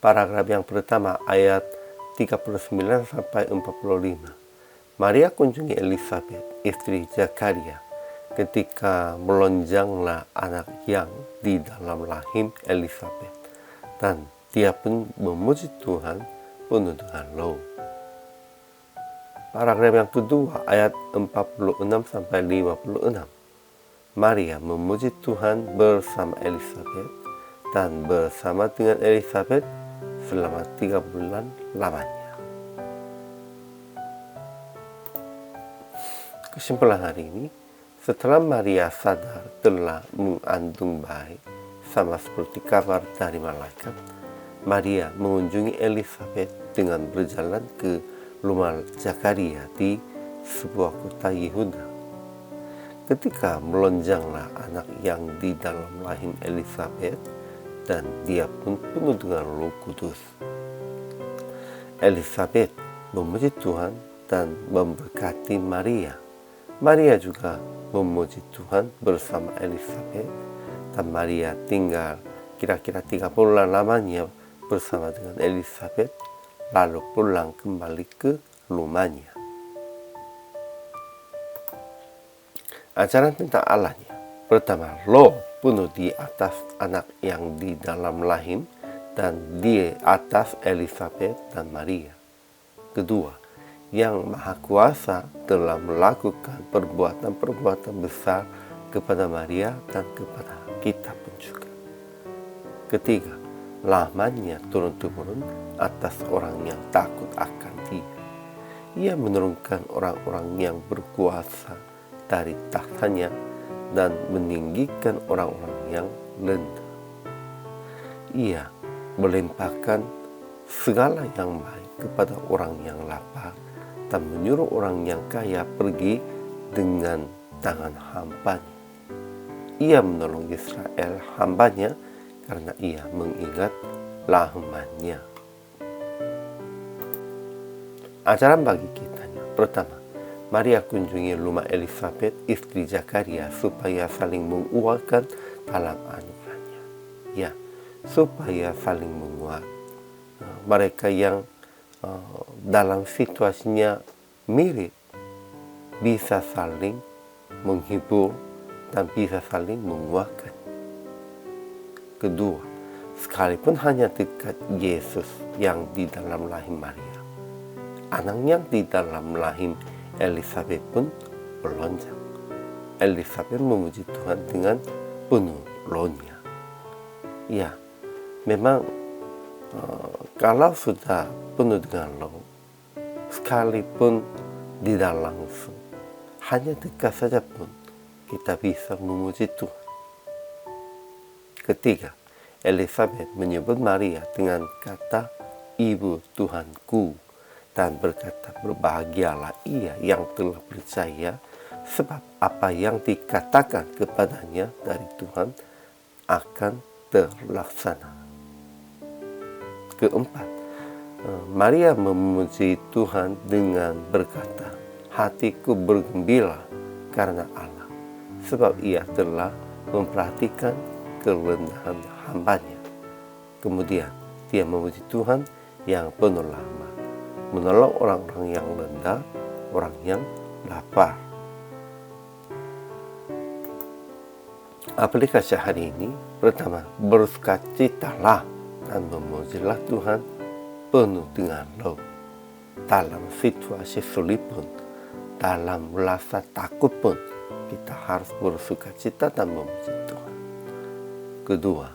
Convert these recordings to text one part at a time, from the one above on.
Paragraf yang pertama ayat 39 sampai 45. Maria kunjungi Elisabet, istri Zakaria, ketika melonjanglah anak yang di dalam rahim Elisabet, dan dia pun memuji Tuhan penuh dengan roh. Paragraf yang kedua ayat 46 sampai 56. Maria memuji Tuhan bersama Elisabet dan bersama dengan Elisabet selama 3 bulan lamanya. Kesimpulan hari ini, setelah Maria sadar telah mengandung bayi sama seperti kabar dari malaikat, Maria mengunjungi Elisabet dengan berjalan ke rumah Zakaria di sebuah kota Yehuda. Ketika melonjanglah anak yang di dalam rahim Elisabet, dan dia pun penuh dengan Roh Kudus. Elisabet memuji Tuhan dan memberkati Maria. Maria juga memuji Tuhan bersama Elisabet, dan Maria tinggal kira-kira 3 bulan lamanya bersama dengan Elisabet, lalu pulang kembali ke rumahnya. Ajaran tentang Allahnya. Pertama, roh penuh di atas anak yang di dalam rahim dan di atas Elisabet dan Maria. Kedua, yang Maha Kuasa telah melakukan perbuatan-perbuatan besar kepada Maria dan kepada kita pun juga. Ketiga, rahmat-Nya turun-temurun atas orang yang takut akan Dia. Ia menurunkan orang-orang yang berkuasa dari tahtanya dan meninggikan orang-orang yang rendah. Ia melimpahkan segala yang baik kepada orang yang lapar dan menyuruh orang yang kaya pergi dengan tangan hambanya. Ia menolong Israel hambanya karena ia mengingat rahmat-Nya. Ajaran bagi kita. Pertama, Maria kunjungi rumah Elisabet, istri Zakaria, supaya saling menguatkan dalam anugerahnya. Ya, supaya saling menguat. Mereka yang dalam situasinya mirip bisa saling menghibur dan bisa saling menguatkan. Kedua, sekalipun hanya dekat Yesus yang di dalam rahim Maria, anak yang di dalam rahim Elisabet pun melonjak. Elisabet memuji Tuhan dengan penuh rohnya. Ya, memang kalau sudah penuh dengan roh, sekalipun tidak langsung, hanya dekat saja pun kita bisa memuji Tuhan. Ketiga, Elisabet menyebut Maria dengan kata Ibu Tuhanku, dan berkata, berbahagialah ia yang telah percaya, sebab apa yang dikatakan kepadanya dari Tuhan akan terlaksana. Keempat, Maria memuji Tuhan dengan berkata, hatiku bergembira karena Allah, sebab ia telah memperhatikan kerendahan hambanya. Kemudian dia memuji Tuhan yang penuh rahmat, menolong orang-orang yang rendah, orang yang lapar. Aplikasi hari ini, pertama, bersukacitalah dan memujilah Tuhan penuh dengan roh. Dalam situasi sulit pun, dalam rasa takut pun, kita harus bersukacita dan memuji Tuhan. Kedua,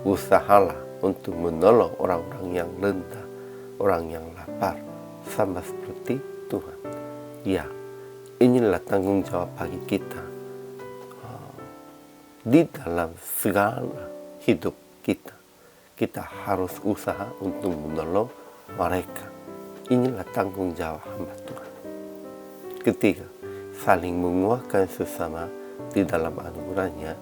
usahalah untuk menolong orang-orang yang rendah, orang yang lapar, sama seperti Tuhan. Ya, inilah tanggung jawab bagi kita di dalam segala hidup kita. Kita harus usaha untuk menolong mereka. Inilah tanggung jawab hamba Tuhan. Ketiga, saling menguatkan sesama di dalam anugerahnya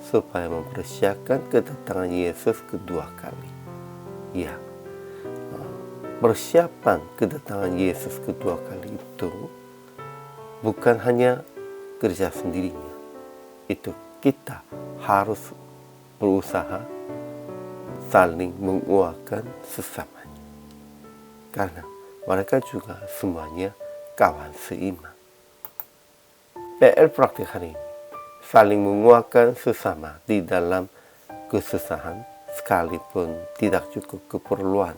supaya mempersiapkan kedatangan Yesus kedua kali. Ya, persiapan kedatangan Yesus kedua kali itu bukan hanya kerja sendirinya. Itu kita harus berusaha saling menguatkan sesamanya. Karena mereka juga semuanya kawan seiman. PR praktik hari ini, saling menguatkan sesama di dalam kesusahan sekalipun tidak cukup keperluan,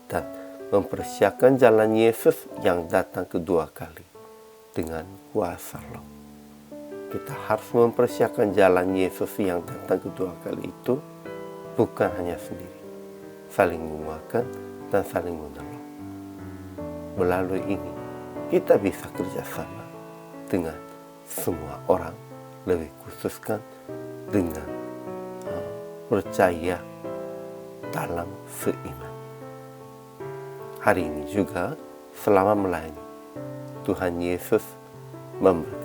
dan mempersiapkan jalan Yesus yang datang kedua kali dengan kuasa Roh. Kita harus mempersiapkan jalan Yesus yang datang kedua kali itu bukan hanya sendiri, saling menguatkan dan saling menolong. Melalui ini kita bisa kerjasama dengan semua orang, lebih khususkan dengan percaya dalam seiman. Hari ini juga selama melayani, Tuhan Yesus memberkati.